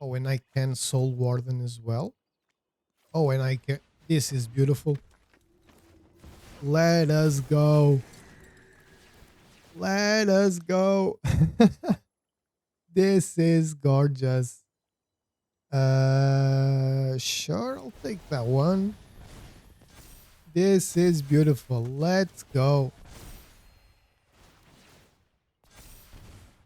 Oh, and I can Soul Warden as well. Oh, and I can. This is beautiful. Let us go. Let us go. This is gorgeous. Sure, I'll take that one. This is beautiful. Let's go.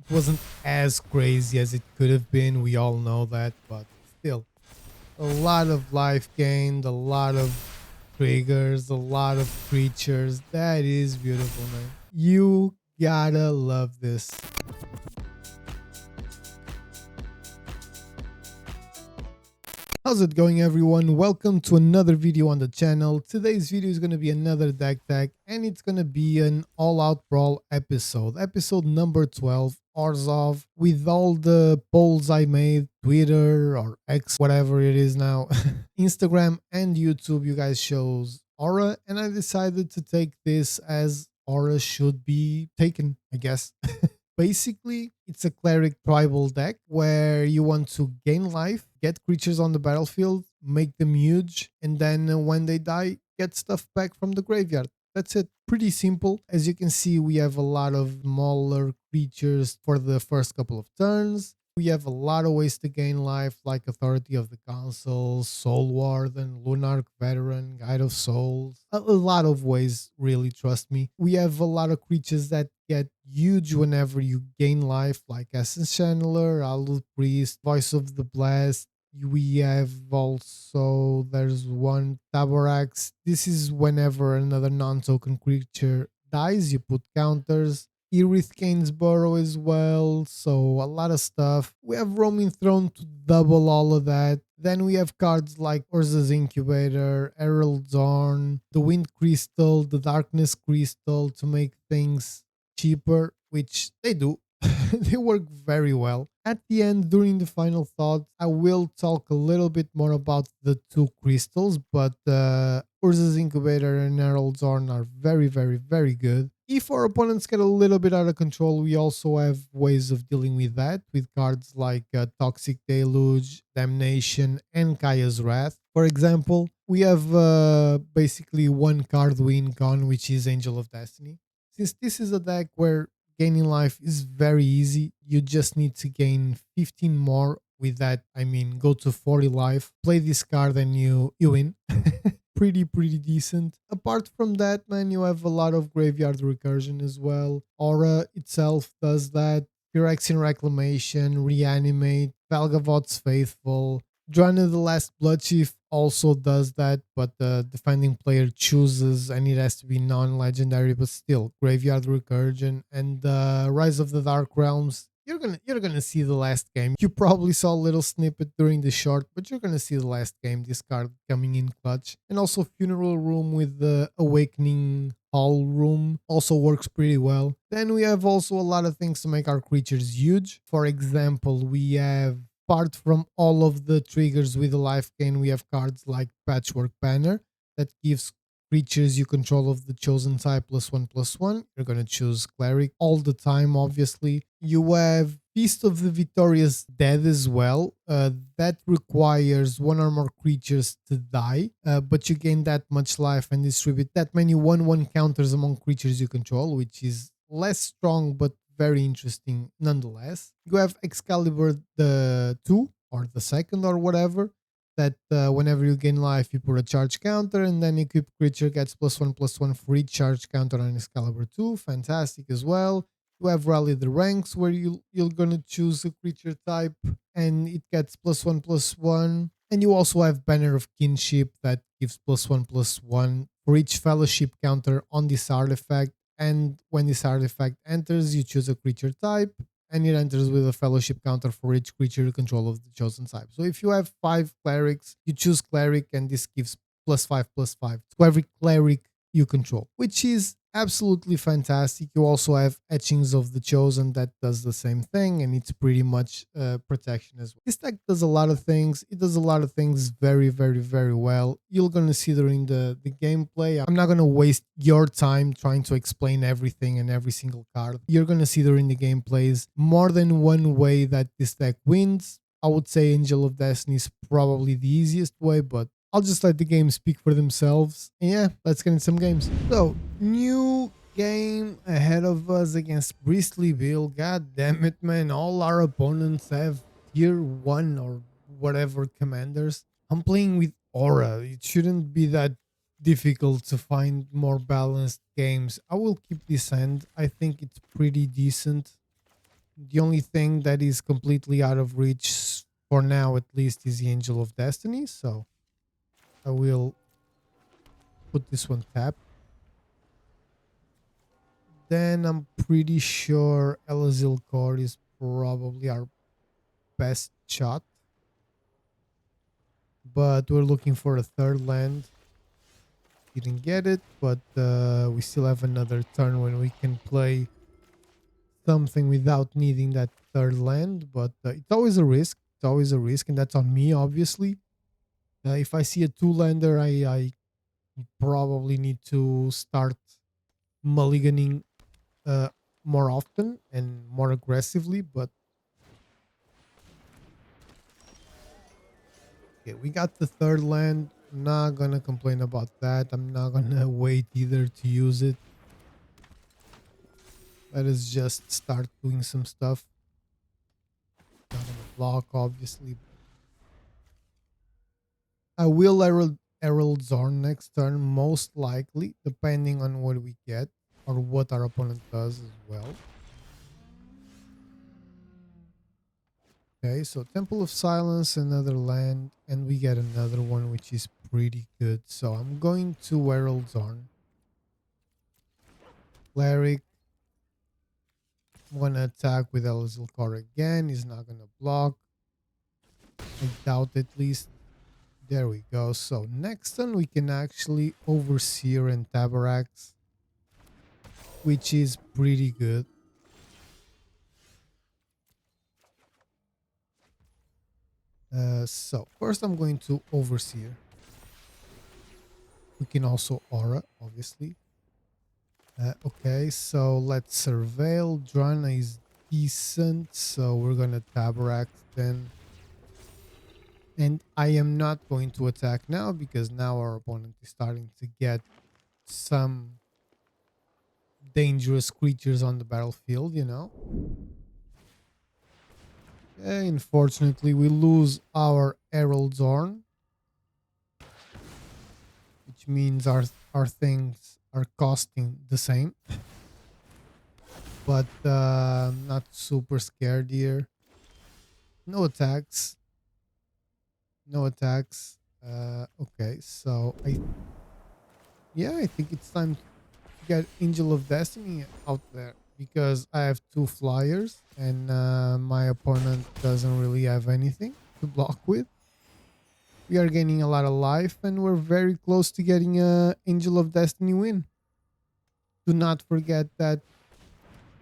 It wasn't as crazy as it could have been. We all know that, but still, a lot of life gained, a lot of triggers, a lot of creatures. That is beautiful, man. You gotta love this. How's it going, everyone? Welcome to another video on the channel. Today's video is going to be another deck tag, and it's going to be an All Out Brawl episode number 12, Orzhov, with all the polls I made, Twitter or X, whatever it is now, Instagram and YouTube. You guys chose Orah, and I decided to take this as Orah should be taken, I guess. Basically, it's a cleric tribal deck where you want to gain life, get creatures on the battlefield, make them huge, and then when they die, get stuff back from the graveyard. That's it. Pretty simple. As you can see, we have a lot of smaller creatures for the first couple of turns. We have a lot of ways to gain life, like Authority of the Council, Soul Warden, Lunarch Veteran, Guide of Souls. A lot of ways, really, trust me. We have a lot of creatures that get huge whenever you gain life, like Essence Channeler, Alud Priest, Voice of the Blast. We have also, there's one Taborax. This is whenever another non-token creature dies, you put counters. Irith Kane's Burrow as well, so a lot of stuff. We have Roaming Throne to double all of that. Then we have cards like Urza's Incubator, Herald Zorn, the Wind Crystal, the Darkness Crystal to make things cheaper, which they do. They work very well. At the end, during the final thoughts, I will talk a little bit more about the two crystals, but Urza's Incubator and Herald Zorn are very, very, very good. If our opponents get a little bit out of control, we also have ways of dealing with that with cards like Toxic Deluge, Damnation, and Kaya's Wrath. For example, we have basically one card win con, which is Angel of Destiny. Since this is a deck where gaining life is very easy, you just need to gain 15 more. With that, I mean, go to 40 life, play this card, and you win. Pretty decent. Apart from that, man, you have a lot of graveyard recursion as well. Orah itself does that. Phyrexian Reclamation, Reanimate, Valgavod's Faithful. Drana the Last Bloodchief also does that, but the defending player chooses, and it has to be non-legendary, but still graveyard recursion. And Rise of the Dark Realms, you're gonna see the last game. You probably saw a little snippet during the short, but you're gonna see the last game, this card coming in clutch. And also Funeral Room with the Awakening Hall Room also works pretty well. Then we have also a lot of things to make our creatures huge. For example, we have, apart from all of the triggers with the life gain, we have cards like Patchwork Banner that gives creatures you control of the chosen type +1/+1. You're going to choose Cleric all the time, obviously. You have Feast of the Victorious Dead as well. That requires one or more creatures to die, but you gain that much life and distribute that many 1/1 counters among creatures you control, which is less strong but very interesting nonetheless. You have Excalibur the 2 or the second or whatever, that whenever you gain life, you put a charge counter, and then equipped creature gets +1/+1 for each charge counter on Excalibur 2. Fantastic as well. You have Rally the Ranks, where you're gonna choose a creature type, and it gets +1/+1. And you also have Banner of Kinship that gives +1/+1 for each fellowship counter on this artifact. And when this artifact enters, you choose a creature type, and it enters with a fellowship counter for each creature you control of the chosen type. So if you have 5 clerics, you choose cleric, and this gives +5/+5 to every cleric you control, which is absolutely fantastic. You also have Etchings of the Chosen that does the same thing, and it's pretty much protection as well. This deck does a lot of things. It does a lot of things very, very, very well. You're going to see during the gameplay. I'm not going to waste your time trying to explain everything and every single card. You're going to see during the gameplays more than one way that this deck wins. I would say Angel of Destiny is probably the easiest way, but I'll just let the games speak for themselves. And yeah, let's get into some games. So, new game ahead of us against Bristly Bill. God damn it, man. All our opponents have tier 1 or whatever commanders. I'm playing with Orah. It shouldn't be that difficult to find more balanced games. I will keep this end. I think it's pretty decent. The only thing that is completely out of reach for now, at least, is the Angel of Destiny. So I will put this one tapped. Then I'm pretty sure Elazil Core is probably our best shot. But we're looking for a third land. Didn't get it, but we still have another turn when we can play something without needing that third land. But it's always a risk. It's always a risk, and that's on me, obviously. If I see a two-lander, I probably need to start mulliganing uh, more often and more aggressively. But okay, we got the third land. I'm not gonna complain about that. I'm not gonna wait either to use it. Let us just start doing some stuff. Not gonna block, obviously. I will Herald Zorn next turn, most likely, depending on what we get or what our opponent does as well. Okay, so Temple of Silence, another land, and we get another one, which is pretty good. So I'm going to Herald Zorn. Cleric. I'm gonna attack with Elazil Core again. He's not gonna block. I doubt at least. There we go. So next turn we can actually Overseer and Tabarax, which is pretty good. So first I'm going to Overseer. We can also Aura, obviously. Okay, so let's Surveil. Drana is decent, so we're gonna Tabarax then. And I am not going to attack now because now our opponent is starting to get some dangerous creatures on the battlefield, you know. Okay, unfortunately, we lose our Herald Zorn, which means our things are costing the same. But not super scared here. No attacks. No attacks. Okay, so I think it's time to get Angel of Destiny out there because I have two flyers and my opponent doesn't really have anything to block with. We are gaining a lot of life and we're very close to getting a Angel of Destiny win. Do not forget that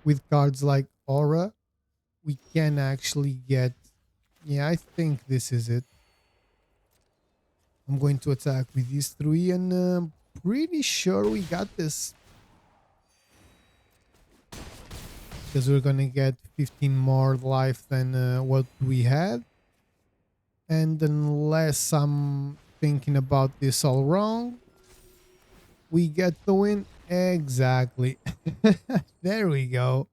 with cards like Orah, we can actually get... Yeah, I think this is it. I'm going to attack with these three and I'm pretty sure we got this. Because we're going to get 15 more life than what we had. And unless I'm thinking about this all wrong, we get the win. Exactly. There we go.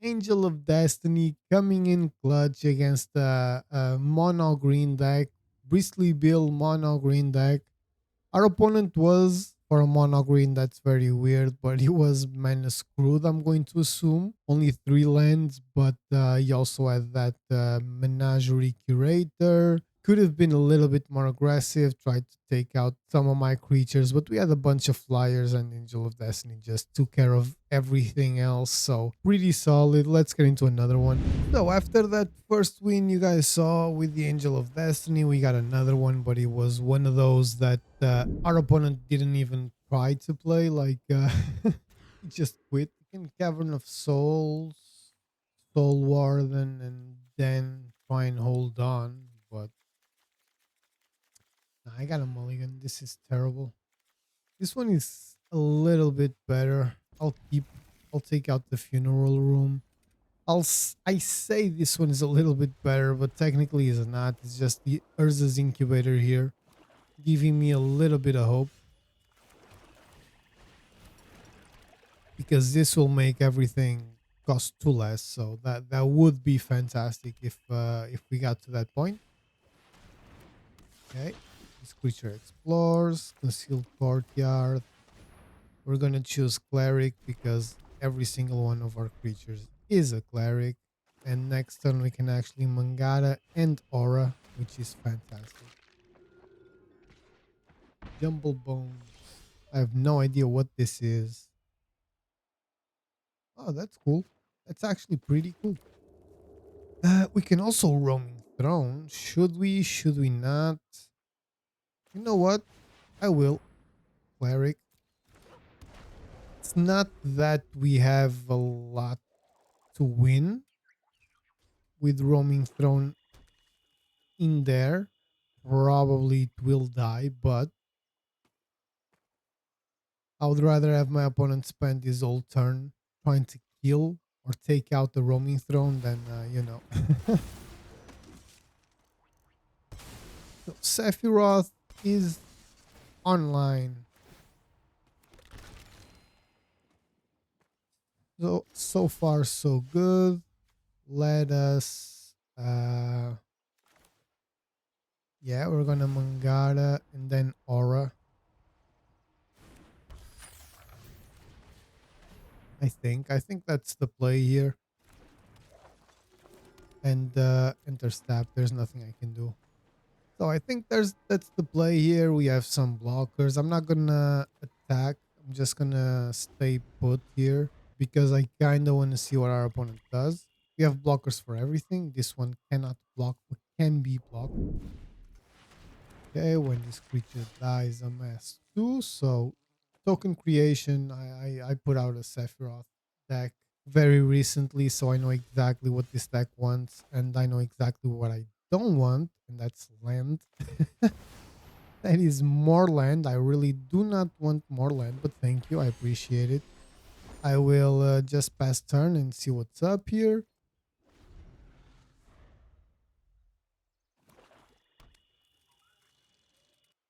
Angel of Destiny coming in clutch against a mono green deck. Bristly Bill mono green deck. Our opponent was, for a mono green, that's very weird, but he was mana screwed, I'm going to assume. Only 3 lands, but he also had that Menagerie Curator. Could have been a little bit more aggressive, tried to take out some of my creatures, but we had a bunch of flyers and Angel of Destiny just took care of everything else. So pretty solid. Let's get into another one. So after that first win you guys saw with the Angel of Destiny, we got another one, but it was one of those that our opponent didn't even try to play. Like he just quit. In Cavern of Souls, Soul Warden, and then try and hold on, but I got a mulligan. This is terrible. This one is a little bit better. I'll take out the funeral room. I say this one is a little bit better, but technically it's not. It's just the Urza's incubator here, giving me a little bit of hope, because this will make everything cost 2 less. So that would be fantastic if we got to that point. Okay, this creature explores, concealed courtyard. We're gonna choose cleric because every single one of our creatures is a cleric. And next turn we can actually Mangata and Aura, which is fantastic. Jumble Bones. I have no idea what this is. Oh, that's cool. That's actually pretty cool. We can also Roaming Throne. Should we? Should we not? You know what? I will. Cleric. It's not that we have a lot to win with Roaming Throne in there. Probably it will die, but I would rather have my opponent spend his whole turn trying to kill or take out the Roaming Throne than, So Sephiroth is online. So far so good. Let us yeah, we're gonna Mangata and then Aura. I think that's the play here. And enter stab. There's nothing I can do. So I think that's the play here. We have some blockers. I'm not gonna attack. I'm just gonna stay put here because I kind of want to see what our opponent does. We have blockers for everything. This one cannot block but can be blocked. Okay, when this creature dies, I'm asked to. So token creation, I put out a Sephiroth deck very recently, so I know exactly what this deck wants, and I know exactly what I don't want, and that's land. That is more land. I really do not want more land, but thank you. I appreciate it. I will just pass turn and see what's up here.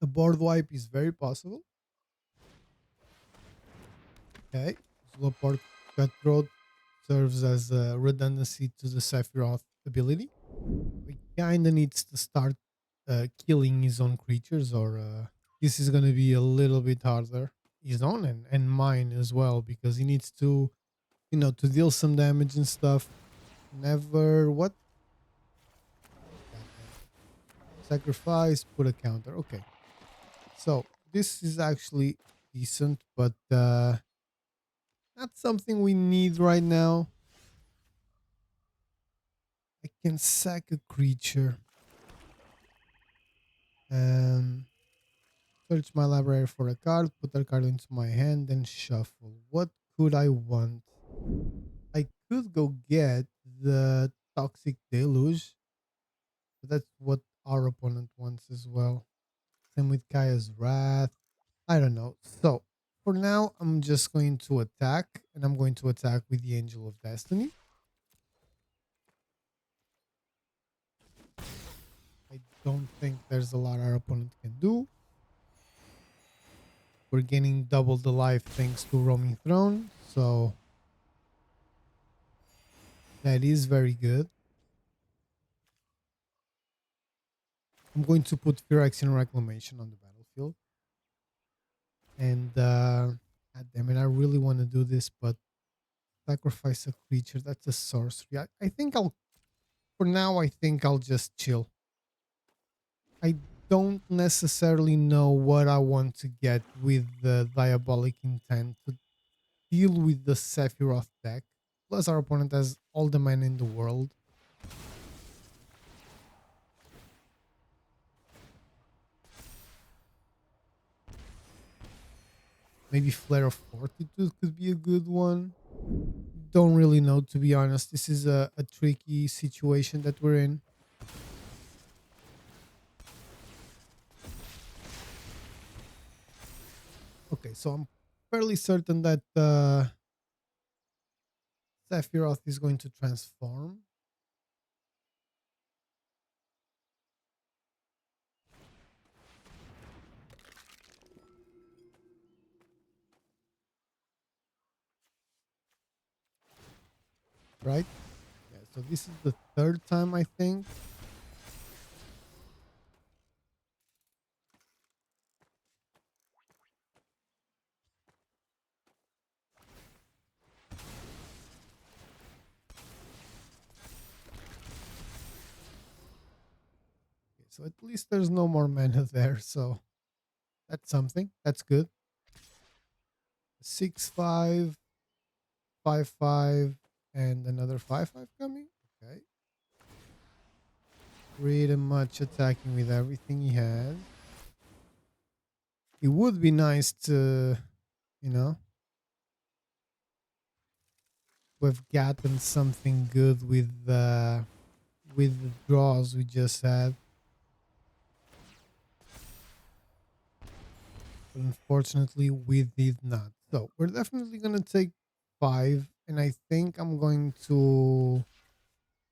A board wipe is very possible. Okay. Slowpoke Cutthroat serves as a redundancy to the Sephiroth ability. He kinda needs to start killing his own creatures, or this is gonna be a little bit harder. His own and mine as well, because he needs to, to deal some damage and stuff. Never what? Goddamn. Sacrifice, put a counter. Okay. So this is actually decent, but not something we need right now. I can sack a creature. Um, Search my library for a card, put that card into my hand, then shuffle. What could I want? I could go get the Toxic Deluge, but that's what our opponent wants as well. Same with Kaya's Wrath. I don't know. So for now, I'm just going to attack, and I'm going to attack with the Angel of Destiny. I don't think there's a lot our opponent can do. We're gaining double the life thanks to Roaming Throne, so that is very good. I'm going to put Phyrexian Reclamation on the battlefield. And God damn it, I really want to do this, but sacrifice a creature. That's a sorcery. I think for now, I think I'll just chill. I don't necessarily know what I want to get with the Diabolic Intent to deal with the Sephiroth deck. Plus, our opponent has all the mana in the world. Maybe Flare of Fortitude could be a good one. Don't really know, to be honest. This is a tricky situation that we're in. Okay, so I'm fairly certain that Sephiroth is going to transform. Right? Yeah, so this is the third time, I think. Okay, so at least there's no more mana there, so that's something. That's good. 6/5, 5/5, and another 5/5 coming. Okay. Pretty much attacking with everything he has. It would be nice to, you know, we've gotten something good with the draws we just had. But unfortunately, we did not. So we're definitely gonna take 5, and I think I'm going to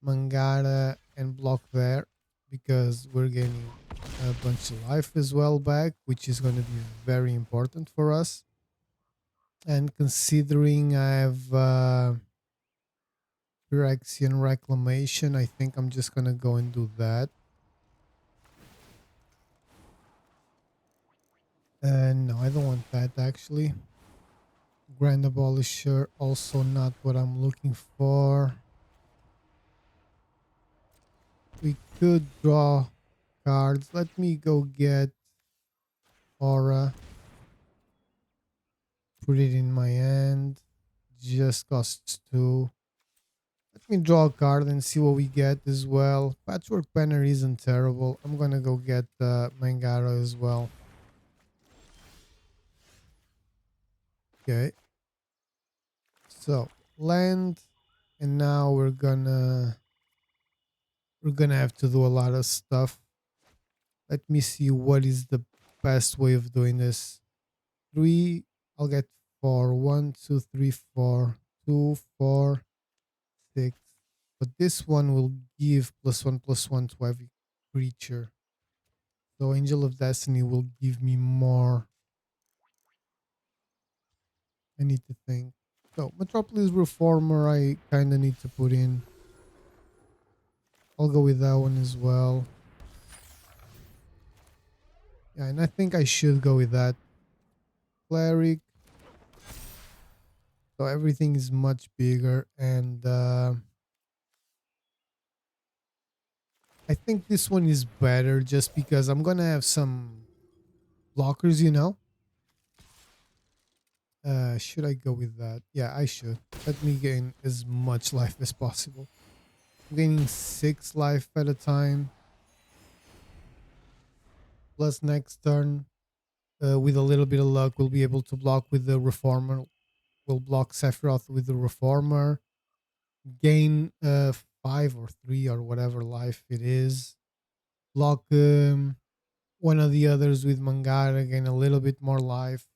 Mangara and block there because we're gaining a bunch of life as well back, which is going to be very important for us. And considering I have Phyrexian Reclamation, I think I'm just gonna go and do that. No, I don't want that actually. Grand Abolisher, also not what I'm looking for. We could draw cards. Let me go get Orah. Put it in my hand. Just costs 2. Let me draw a card and see what we get as well. Patchwork Banner isn't terrible. I'm gonna go get Mangaro as well. Okay. So land, and now we're gonna have to do a lot of stuff. Let me see what is the best way of doing this. 3. I'll get 4. 1, 2, 3, 4. 2, 4, 6. But this one will give +1/+1 to every creature. So Angel of Destiny will give me more. I need to think. So Metropolis Reformer I kind of need to put in. I'll go with that one as well. Yeah, and I think I should go with that. Cleric. So everything is much bigger, and I think this one is better just because I'm gonna have some blockers, you know. Should I go with that? Yeah, I should. Let me gain as much life as possible. I'm gaining 6 life at a time. Plus next turn, with a little bit of luck, we'll be able to block with the Reformer. We'll block Sephiroth with the Reformer. Gain 5 or 3 or whatever life it is. Block one of the others with Mangara, gain a little bit more life.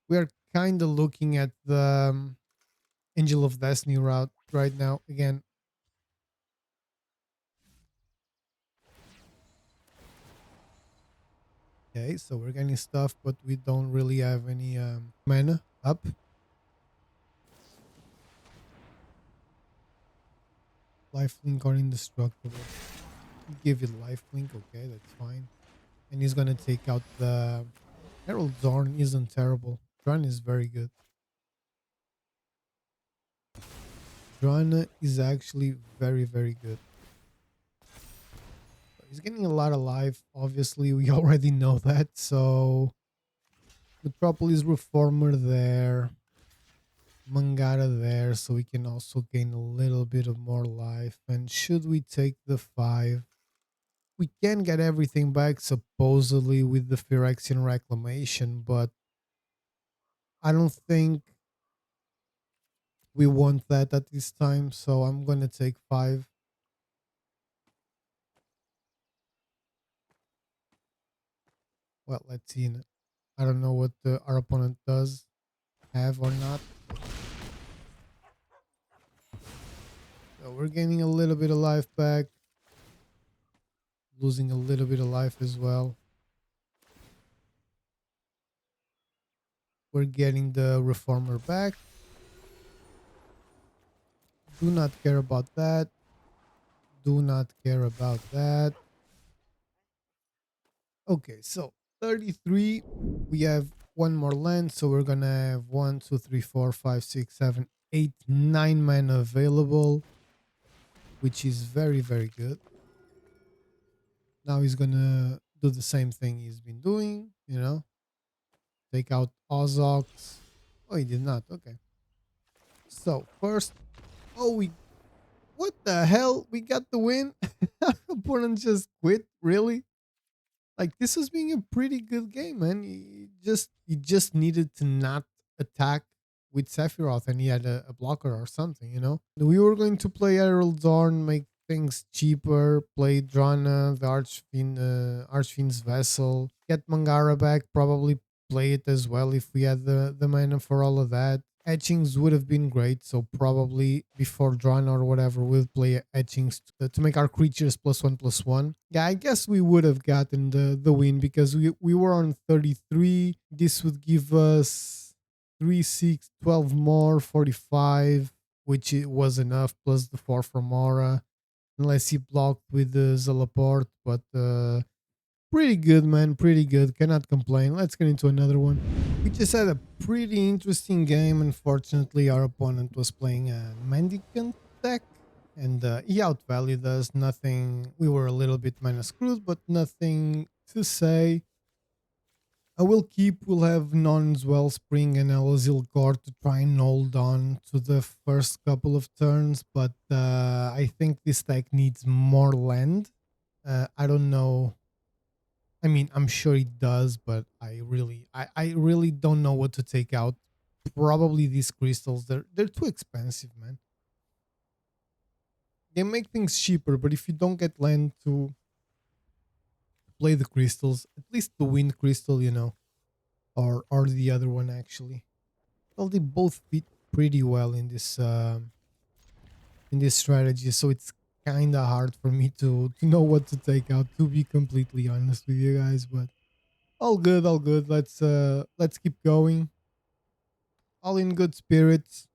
We are kind of looking at the Angel of Destiny route right now. Again, okay, so we're getting stuff, but we don't really have any mana up. Lifelink or indestructible. Give it lifelink, okay, that's fine. And he's gonna take out the Herald Zorn. Isn't terrible. Drun is very good. Drun is actually very, very good. He's getting a lot of life. Obviously, we already know that. So Metropolis Reformer there. Mangara there. So we can also gain a little bit of more life. And should we take the 5? We can get everything back supposedly with the Phyrexian Reclamation, but I don't think we want that at this time. So I'm going to take 5. Well, let's see. I don't know what our opponent does have or not. So we're gaining a little bit of life back, losing a little bit of life as well. We're getting the Reformer back. Do not care about that. Do not care about that. Okay, so 33. We have one more land, so we're gonna have 1, 2, 3, 4, 5, 6, 7, 8, 9 mana available, which is very, very good. Now he's gonna do the same thing he's been doing, you know, take out Orzhov. Oh, he did not. Okay. So first, oh, what the hell? We got the win. Opponent just quit. Really? Like, this was being a pretty good game, man. He just needed to not attack with Sephiroth, and he had a blocker or something, you know. We were going to play Herald Dawn, make things cheaper, play Drana, the Archfiend's Vessel, get Mangara back, probably play it as well if we had the mana for all of that. Etchings would have been great, so probably before Drana or whatever, we'll play etchings to make our creatures +1/+1. Yeah, I guess we would have gotten the win because we were on 33. This would give us 3, 6, 12 more, 45, which it was enough, plus the 4 from Orah. Unless he blocked with the Zalaport, but pretty good, man. Pretty good. Cannot complain. Let's get into another one. We just had a pretty interesting game. Unfortunately, our opponent was playing a Mendicant deck, and he outvalued us. Nothing. We were a little bit mana screwed, but nothing to say. I will keep. We'll have Non's Wellspring and Elazil Core to try and hold on to the first couple of turns, but I think this deck needs more land. I don't know. I mean, I'm sure it does, but I really don't know what to take out. Probably these crystals. They're too expensive, man. They make things cheaper, but if you don't get land to play the crystals, at least the wind crystal, you know, or the other one actually. Well, they both fit pretty well in this strategy, so it's kind of hard for me to know what to take out, to be completely honest with you guys. But all good, all good. Let's keep going. All in good spirits.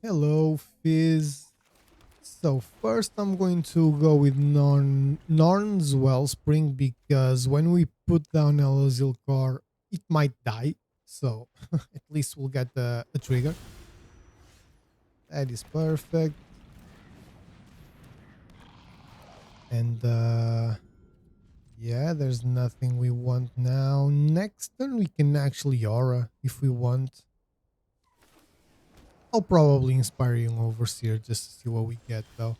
Hello, Fizz. So first I'm going to go with Norn's Wellspring because when we put down Elazil Core, it might die. So at least we'll get a trigger. That is perfect. And yeah, there's nothing we want now. Next turn we can actually Aura if we want. I'll probably Inspiring Overseer just to see what we get though.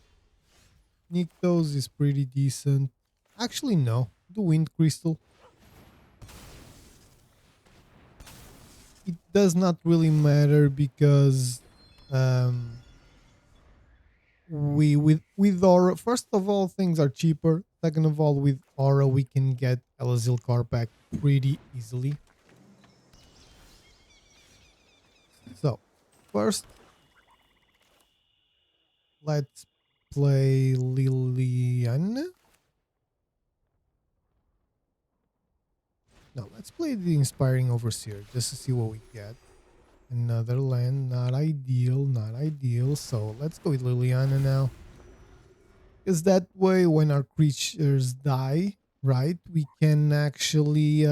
Nykthos is pretty decent. Actually, no. The Wind Crystal. It does not really matter because we with Aura, first of all, things are cheaper. Second of all, with Aura we can get Elazil Car back pretty easily. So first, let's play Liliana. No, let's play the Inspiring Overseer just to see what we get. Another land, not ideal, not ideal. So let's go with Liliana now. Because that way, when our creatures die, right, we can actually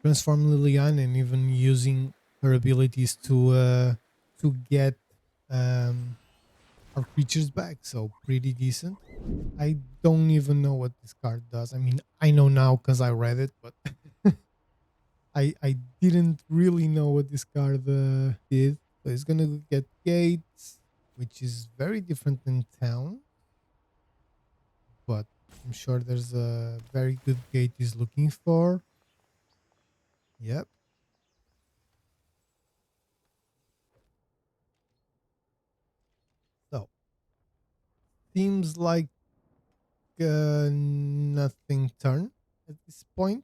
transform Liliana, and even using her abilities to get our creatures back. So pretty decent. I don't even know what this card does. I mean, I know now because I read it, but I didn't really know what this card did. So it's gonna get gates, which is very different than town, but I'm sure there's a very good gate he's looking for. Yep. So seems like nothing turn at this point.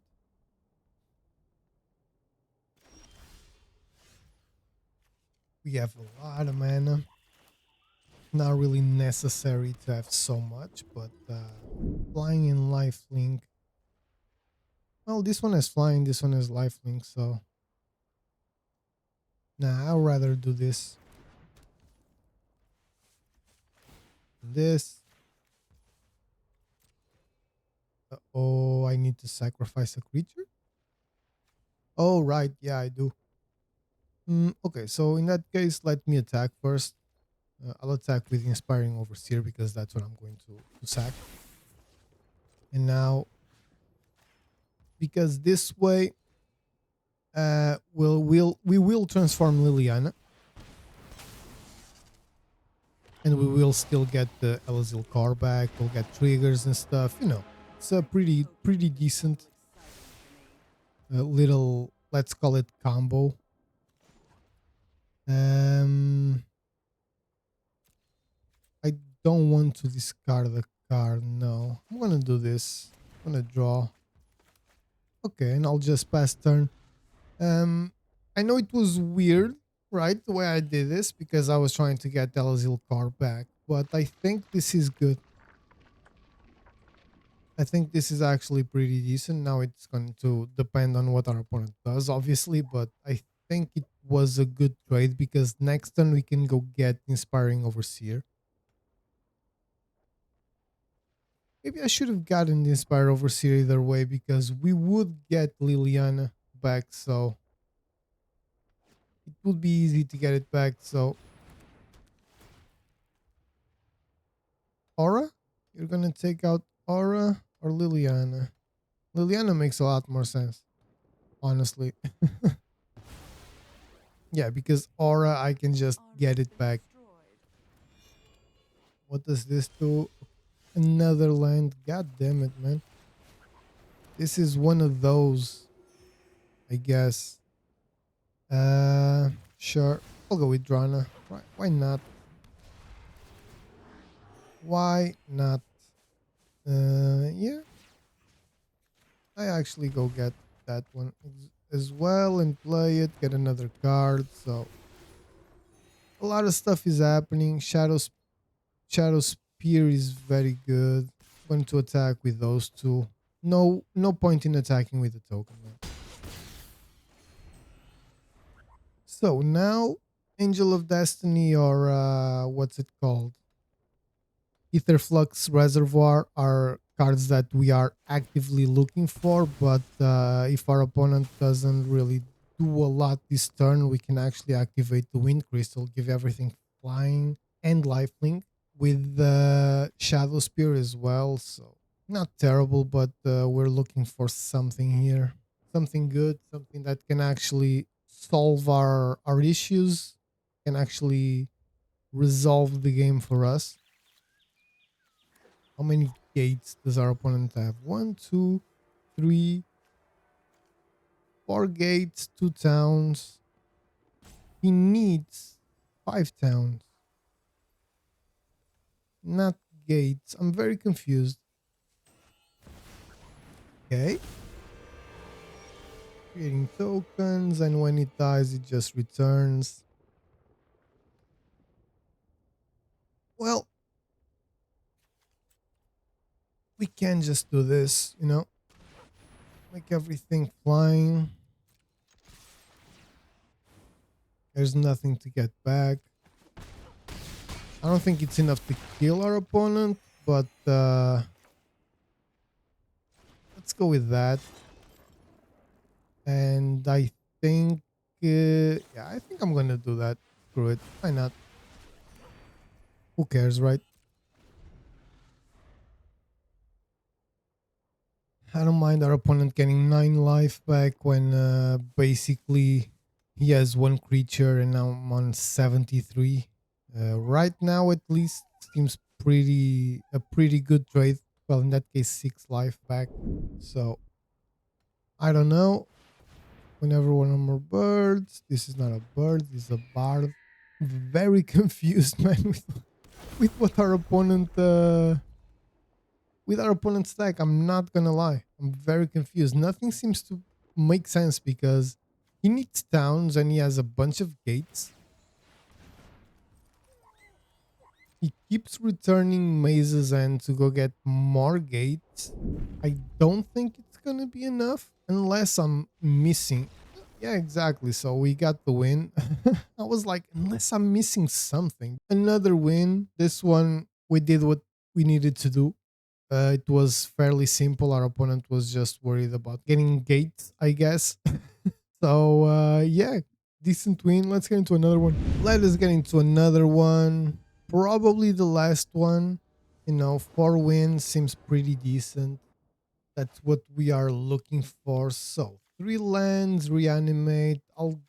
We have a lot of mana. Not really necessary to have so much, but flying and lifelink. Well, this one has flying, this one has lifelink, so nah, I'll rather do this. This. Oh, I need to sacrifice a creature? Oh, right. Yeah, I do. Okay, so in that case, let me attack first. I'll attack with Inspiring Overseer because that's what I'm going to sack. And now, because this way, we will transform Liliana. And we will still get the Elazil car back. We'll get triggers and stuff. You know, it's a pretty decent little, let's call it combo. I don't want to discard the card. No, I'm gonna do this. I'm gonna draw. Okay, and I'll just pass turn. I know it was weird, right, the way I did this because I was trying to get the Elazil card back, but I think this is good. I think this is actually pretty decent. Now it's going to depend on what our opponent does, obviously, but I think it was a good trade because next turn we can go get Inspiring Overseer. Maybe I should have gotten the Inspire Overseer either way because we would get Liliana back, so it would be easy to get it back. So Orah? You're gonna take out Orah or Liliana? Liliana makes a lot more sense, honestly. Yeah, because Orah, I can just get it back. What does this do? Another land. God damn it, man. This is one of those, I guess. Sure. I'll go with Drana. Why not? Why not? Yeah. I actually go get that one as well and play it. Get another card. So a lot of stuff is happening. Shadow Spear is very good. Going to attack with those two. No point in attacking with the token, man. So now Angel of Destiny or what's it called? Etherflux Reservoir are cards that we are actively looking for, but if our opponent doesn't really do a lot this turn, we can actually activate the Wind Crystal, give everything flying and lifelink with the Shadow Spear as well. So not terrible, but we're looking for something here, something good, something that can actually solve our issues, can actually resolve the game for us. How many gates does our opponent have? 1, 2, 3, 4 gates, 2 towns. He needs 5 towns. Not gates. I'm very confused. Okay. Creating tokens, and when it dies, it just returns. Well, we can just do this, you know, make everything flying. There's nothing to get back. I don't think it's enough to kill our opponent, but let's go with that. And I think, yeah, I think I'm gonna do that. Screw it. Why not? Who cares, right? I don't mind our opponent getting 9 life back when basically he has 1 creature and now I'm on 73. Right now, at least, seems a pretty good trade. Well, in that case, 6 life back. So I don't know. Whenever one more birds. This is not a bird. This is a bard. Very confused, man, with what our opponent with our opponent's deck. I'm not gonna lie. I'm very confused. Nothing seems to make sense because he needs towns and he has a bunch of gates. He keeps returning Maze's End to go get more gates. I don't think it's gonna be enough unless I'm missing. Yeah, exactly. So we got the win. I was like, unless I'm missing something. Another win. This one, we did what we needed to do. It was fairly simple. Our opponent was just worried about getting gates, I guess. So yeah, decent win. Let's get into another one. Let us get into another one. Probably the last one. You know, 4 wins seems pretty decent. That's what we are looking for. So 3 lands, reanimate. I'll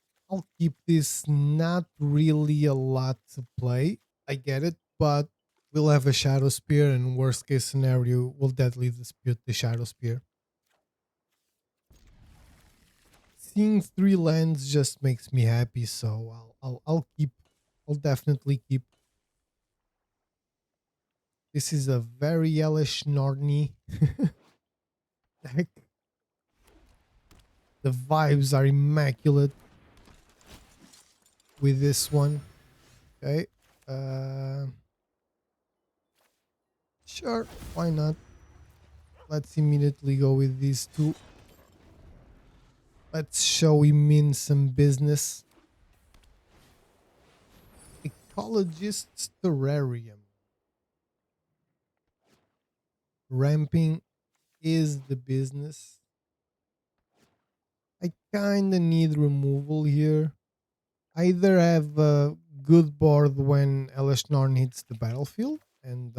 keep this. Not really a lot to play. I get it, but we'll have a Shadow Spear, and worst case scenario, we'll deadly dispute the Shadow Spear. Seeing 3 lands just makes me happy, so I'll keep. I'll definitely keep. This is a very yellowish Norny deck. The vibes are immaculate with this one. Okay. Sure, why not? Let's immediately go with these two. Let's show we mean some business. Ecologist's Terrarium. Ramping is the business. I kinda need removal here. Either have a good board when Elishnorn hits the battlefield, and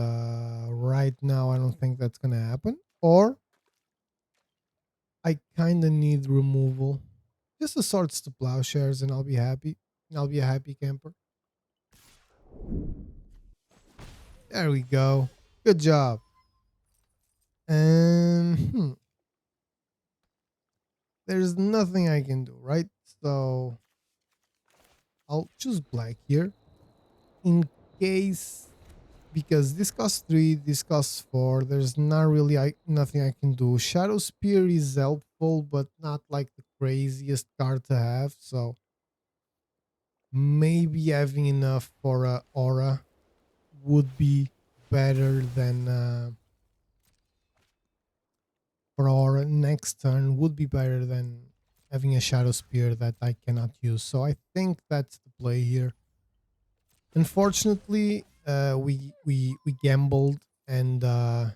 right now I don't think that's gonna happen, or I kinda need removal. Just a Swords to Plowshares and I'll be happy. I'll be a happy camper. There we go. Good job. And there's nothing I can do, right? So I'll choose black here in case, because this costs 3, this costs 4. There's not really nothing I can do. Shadow Spear is helpful, but not like the craziest card to have. So maybe having enough for a Aura would be better than for Aura next turn would be better than having a Shadow Spear that I cannot use. So I think that's the play here. Unfortunately, we gambled, and I'm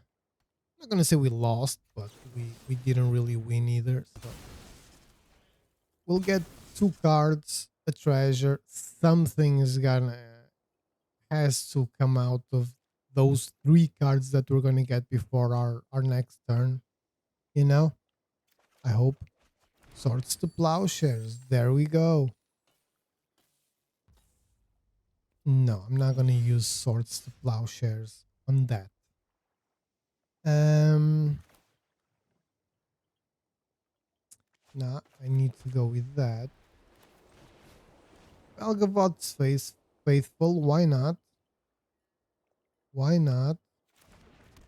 not gonna say we lost, but we didn't really win either. So we'll get 2 cards, a treasure. Something is gonna has to come out of those 3 cards that we're gonna get before our next turn. You know, I hope. Swords to Plowshares. There we go. No, I'm not gonna use Swords to Plowshares on that. Nah, I need to go with that. Belgavod's faithful. Why not? Why not?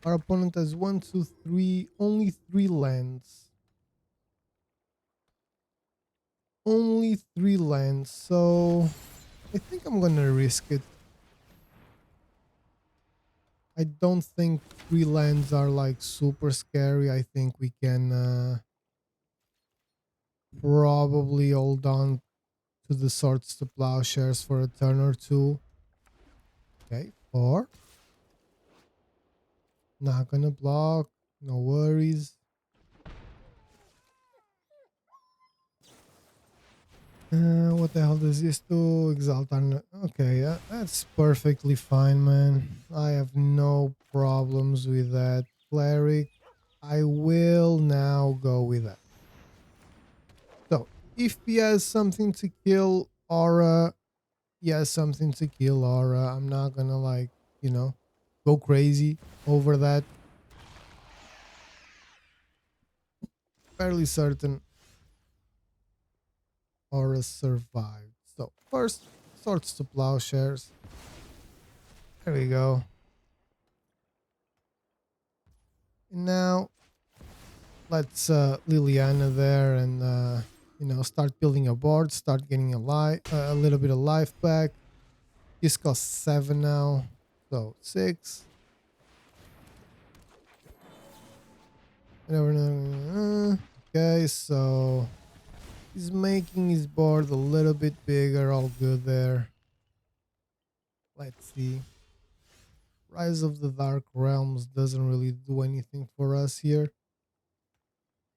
Our opponent has 1, 2, 3, only 3 lands. Only 3 lands. So I think I'm gonna risk it. I don't think 3 lands are like super scary. I think we can probably hold on to the Swords to Plowshares for a turn or 2. Okay, 4. Not gonna block. No worries. What the hell does this do? Exalt on. Okay, that's perfectly fine, man. I have no problems with that. Cleric. I will now go with that. So, if he has something to kill Aura, he has something to kill Aura. I'm not gonna, like, you know, go crazy over that. Fairly certain Aura survived. So, first, Swords to Plowshares. There we go. And now, let's Liliana there and you know, start building a board, start getting a little bit of life back. This costs 7 now. So 6. Okay, so he's making his board a little bit bigger. All good there. Let's see. Rise of the Dark Realms doesn't really do anything for us here.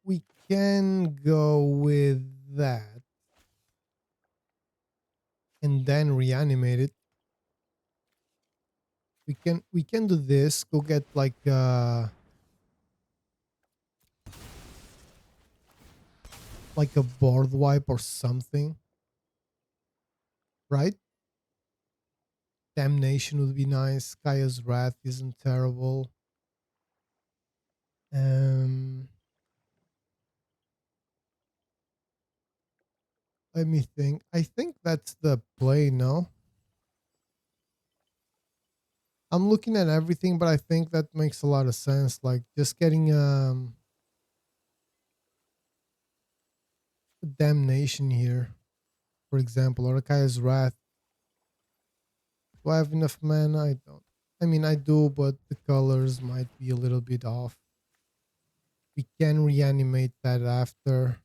We can go with that and then reanimate it. We can do this. Go get like a board wipe or something, right? Damnation would be nice. Kaya's Wrath isn't terrible. Um, Let me think. I think that's the play, no? I'm looking at everything, but I think that makes a lot of sense. Like just getting Damnation here, for example, or Kaya's Wrath. Do I have enough mana? I don't. I mean, I do, but the colors might be a little bit off. We can reanimate that after.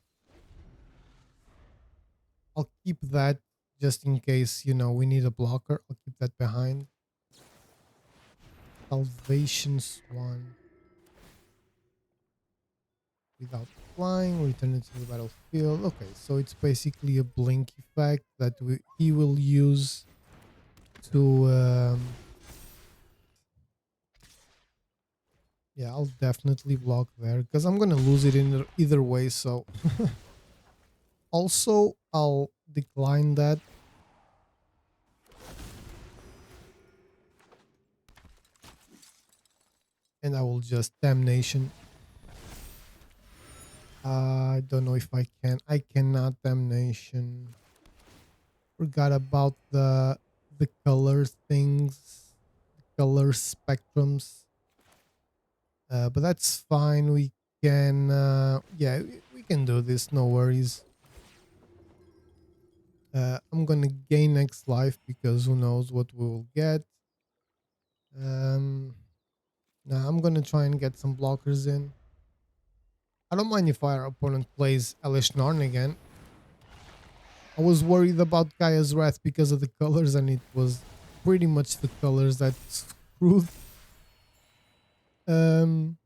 I'll keep that just in case, we need a blocker. I'll keep that behind. Salvation Swan. Without flying, return it to the battlefield. Okay, so it's basically a blink effect that he will use to... yeah, I'll definitely block there because I'm going to lose it in either way, so... Also, I'll decline that. And I will just Damnation. I don't know if I can. I cannot Damnation. Forgot about the color things, color spectrums. But that's fine. We can, yeah, we can do this. No worries. I'm gonna gain next life because who knows what we will get. Now I'm gonna try and get some blockers in. I don't mind if our opponent plays Elish Narn again. I was worried about Kaya's Wrath because of the colors, and it was pretty much the colors that screwed um,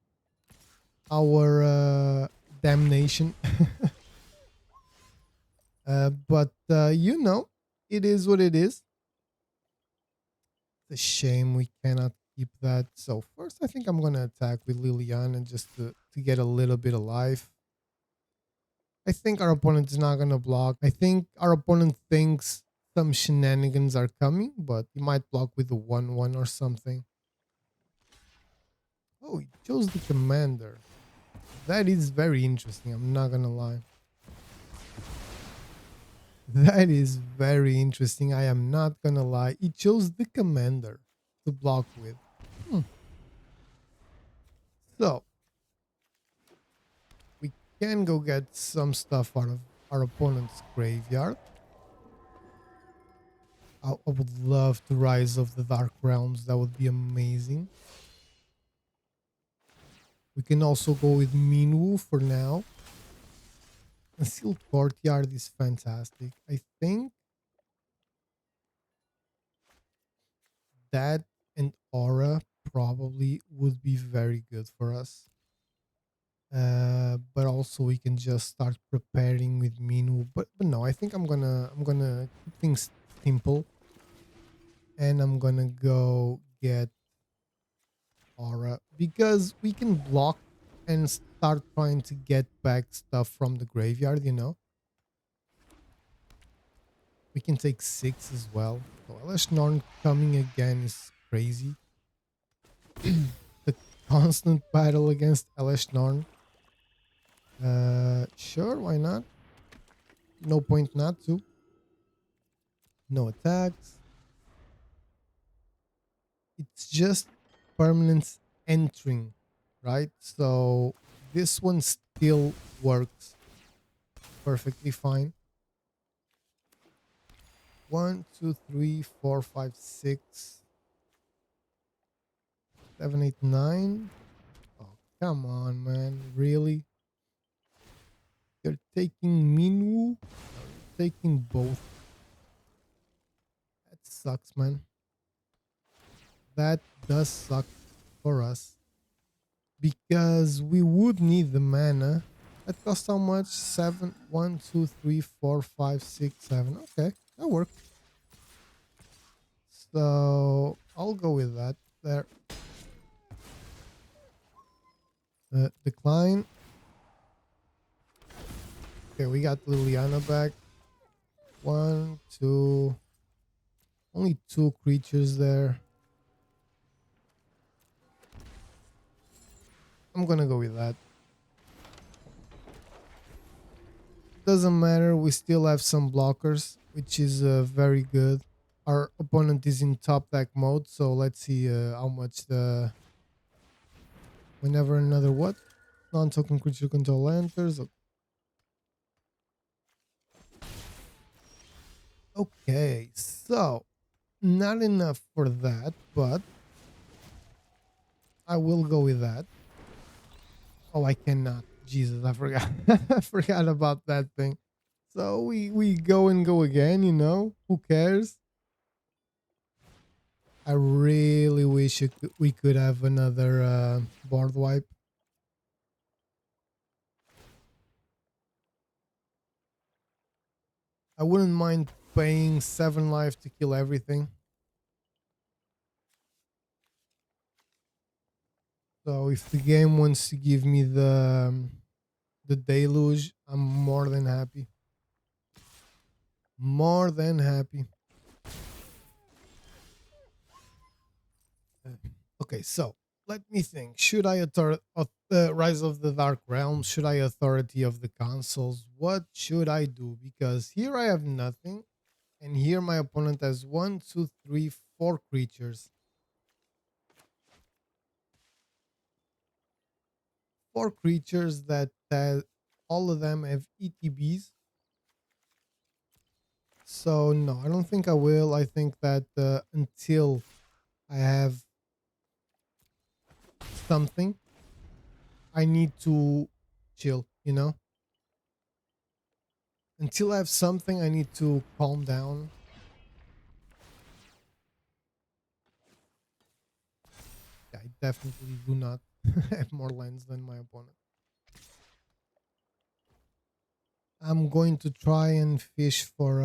our Damnation. But it is what it is. It's a shame we cannot keep that. So first, I think I'm gonna attack with Liliana just to get a little bit of life. I think our opponent is not gonna block. I think our opponent thinks some shenanigans are coming, but he might block with a 1/1 or something. Oh, he chose the commander. That is very interesting. I'm not gonna lie. That is very interesting. I am not gonna lie. He chose the commander to block with. So we can go get some stuff out of our opponent's graveyard. I would love to Rise of the Dark Realms. That would be amazing. We can also go with Minwu for now. Concealed Courtyard is fantastic. I think that and Aura probably would be very good for us. But also we can just start preparing with Minwu. But no, I think I'm gonna keep things simple. And I'm gonna go get Aura because we can block and start trying to get back stuff from the graveyard, We can take 6 as well. So Elesh Norn coming again is crazy. The constant battle against Elesh Norn. Sure, why not? No point not to. No attacks. It's just permanents entering, right? So this one still works perfectly fine. 1, 2, 3, 4, 5, 6. 7, 8, 9. Oh, come on, man. Really? You're taking Minwoo? Taking both. That sucks, man. That does suck for us. Because we would need the mana. That costs how much? 7, 1, 2, 3, 4, 5, 6, 7. Okay, that worked. So I'll go with that there. Decline. Okay, we got Liliana back. 1, 2. Only 2 creatures there. I'm gonna go with that. Doesn't matter, we still have some blockers, which is very good. Our opponent is in top deck mode, so let's see how much the... Whenever another what? Non-token creature control enters. Okay, so not enough for that, but I will go with that. Oh, I cannot. Jesus, I forgot. I forgot about that thing. So we go and go again, you know? Who cares? I really wish we could have another board wipe. I wouldn't mind paying 7 life to kill everything. So if the game wants to give me the deluge, I'm more than happy. More than happy. Okay, so let me think. Should I Rise of the Dark Realm? Should I Authority of the Consoles? What should I do? Because here I have nothing, and here my opponent has 1, 2, 3, 4 creatures. 4 creatures that all of them have ETBs. So no, I don't think I will. I think that until I have something, I need to chill, you know? Until I have something, I need to calm down. Yeah, I definitely do not have more lands than my opponent. I'm going to try and fish for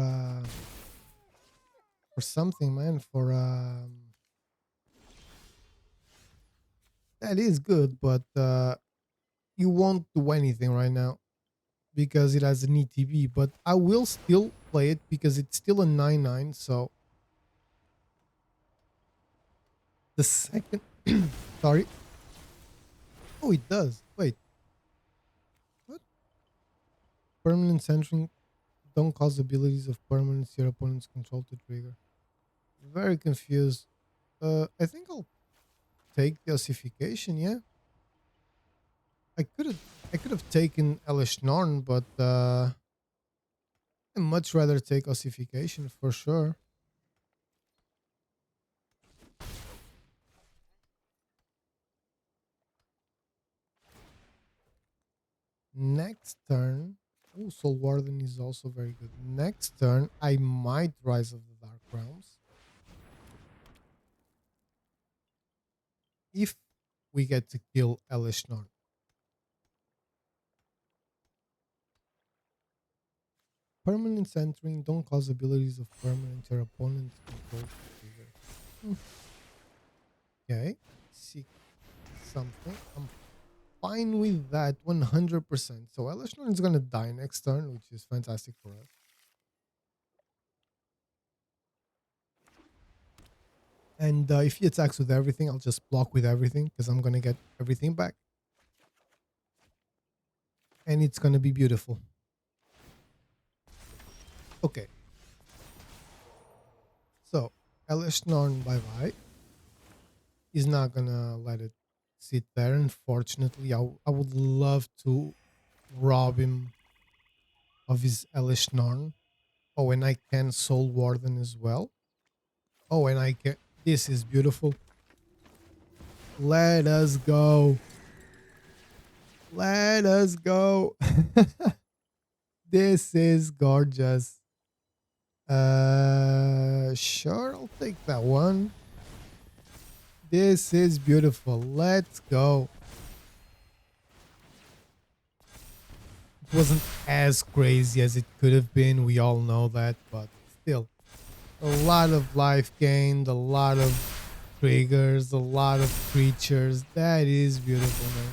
something, man. That is good, but you won't do anything right now because it has an ETB. But I will still play it because it's still a 9/9. So the second, sorry. Oh, it does. Wait, what? Permanent centering don't cause abilities of permanence your opponent's control to trigger. Very confused. I think I'll take the ossification. Yeah, I could have taken Elish Norn, but I'd much rather take ossification for sure. Next turn, oh, Soul Warden is also very good. Next turn, I might Rise of the Dark Realms if we get to kill Elish Norn. Permanent centering don't cause abilities of permanent your opponent's control to trigger. Okay, seek something. I'm fine with that 100%. So Elish Norn is gonna die next turn, which is fantastic for us. And if he attacks with everything, I'll just block with everything because I'm gonna get everything back. And it's gonna be beautiful. Okay. So Elish Norn bye-bye. He's not gonna let it sit there, unfortunately. I would love to rob him of his Elish Norn. Oh, and I can Soul Warden as well. Oh, and I can... This is beautiful. Let us go. Let us go. This is gorgeous. Sure, I'll take that one. This is beautiful. Let's go. It wasn't as crazy as it could have been. We all know that, but still, a lot of life gained, a lot of triggers, a lot of creatures. That is beautiful, man.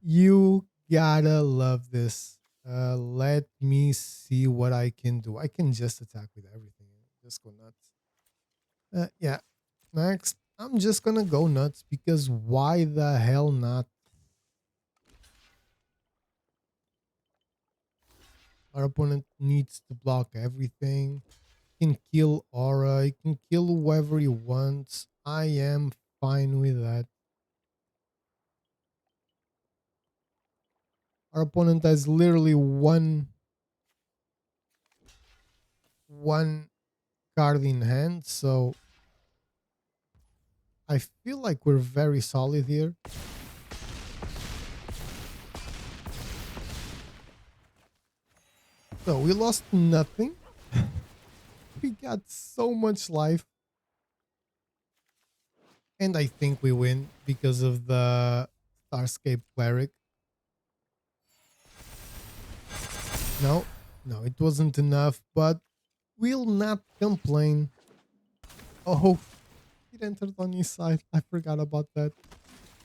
You gotta love this. Let me see what I can do. I can just attack with everything. Just go nuts. Yeah. Next, I'm just gonna go nuts because why the hell not? Our opponent needs to block everything. He can kill Aura. He can kill whoever he wants. I am fine with that. Our opponent has literally one card in hand, so I feel like we're very solid here. So we lost nothing. We got so much life. And I think we win because of the Starscape Cleric. No, no, it wasn't enough, but we'll not complain. Oh, it entered on his side. I forgot about that.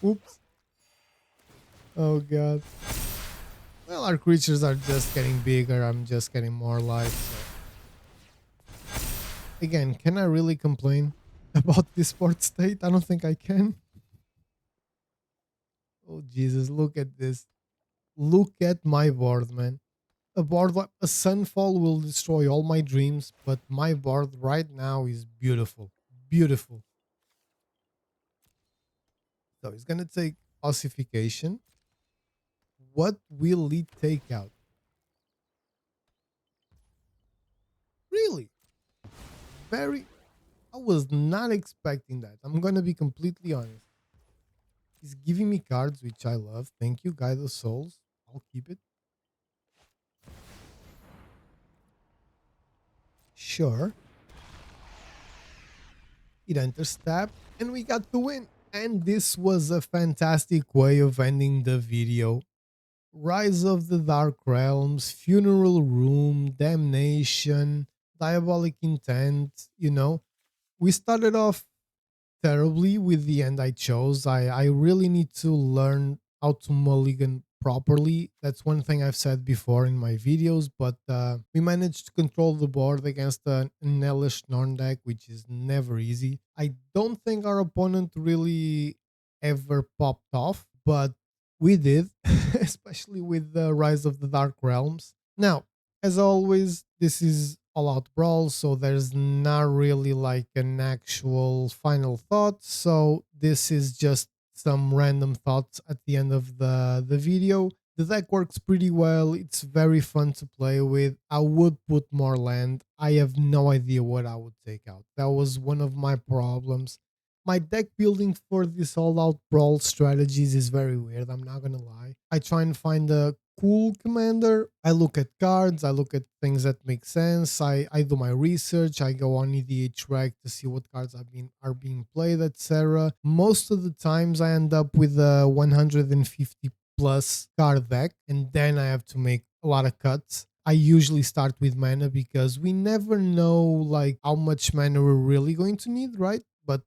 Oops. Oh, God. Well, our creatures are just getting bigger. I'm just getting more life. So. Again, can I really complain about this board state? I don't think I can. Oh, Jesus. Look at this. Look at my board, man. A board like a sunfall will destroy all my dreams, but my board right now is beautiful. Beautiful. So it's gonna take ossification. What will it take out? Really? Very. I was not expecting that. I'm gonna be completely honest. He's giving me cards which I love. Thank you, Guide of Souls. I'll keep it. Sure. It enters tap, and we got the win. And this was a fantastic way of ending the video. Rise of the Dark Realms, Funeral Room, Damnation, Diabolic Intent, we started off terribly with the end I chose. I really need to learn how to mulligan properly. That's one thing I've said before in my videos, but we managed to control the board against an Nellish Norn deck, which is never easy. I don't think our opponent really ever popped off, but we did, especially with the Rise of the Dark Realms. Now, as always, this is All Out Brawl, so there's not really like an actual final thought. So this is just some random thoughts at the end of the video. The deck works pretty well. It's very fun to play with. I would put more land. I have no idea what I would take out. That was one of my problems. My deck building for this all out brawl strategies is very weird. I'm not gonna lie. I try and find a cool commander. I look at cards. I look at things that make sense. I do my research. I go on EDH Rec to see what cards are being played, etc. Most of the times I end up with a 150 plus card deck, and then I have to make a lot of cuts. I usually start with mana because we never know like how much mana we're really going to need, right? But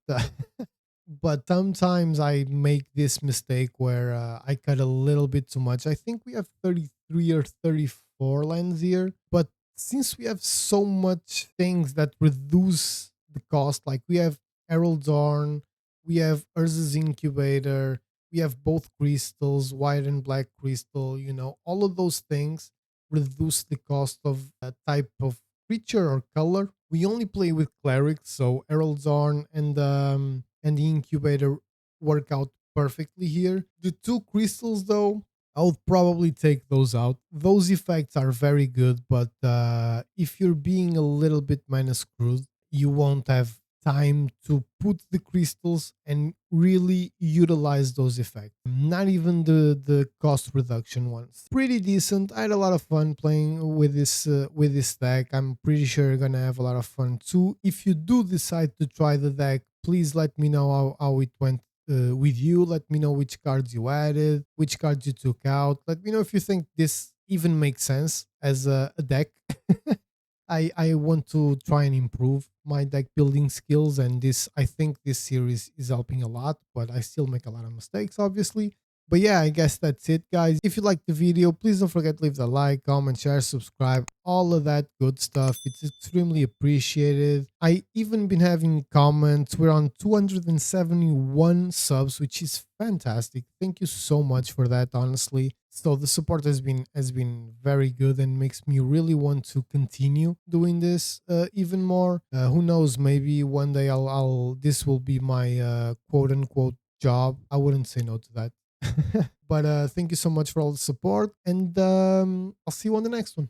sometimes I make this mistake where I cut a little bit too much. I think we have 33 or 34 lands here, but since we have so much things that reduce the cost, like we have Herald Dawn, we have Urza's Incubator, we have both crystals, white and black crystal, all of those things reduce the cost of a type of creature or color. We only play with clerics, so Herald Dawn and the incubator work out perfectly here. The two crystals, though, I would probably take those out. Those effects are very good, but if you're being a little bit mana screwed, you won't have time to put the crystals and really utilize those effects. Not even the cost reduction ones. Pretty decent. I had a lot of fun playing with this deck. I'm pretty sure you're gonna have a lot of fun too. If you do decide to try the deck, please let me know how it went with you. Let me know which cards you added, which cards you took out. Let me know if you think this even makes sense as a deck. I want to try and improve my deck building skills, and this I think this series is helping a lot, but I still make a lot of mistakes, obviously. But yeah, I guess that's it, guys. If you liked the video, please don't forget to leave the like, comment, share, subscribe, all of that good stuff. It's extremely appreciated. I even been having comments. We're on 271 subs, which is fantastic. Thank you so much for that, honestly. So the support has been very good and makes me really want to continue doing this even more. Who knows? Maybe one day I'll this will be my quote unquote job. I wouldn't say no to that. But thank you so much for all the support, and I'll see you on the next one.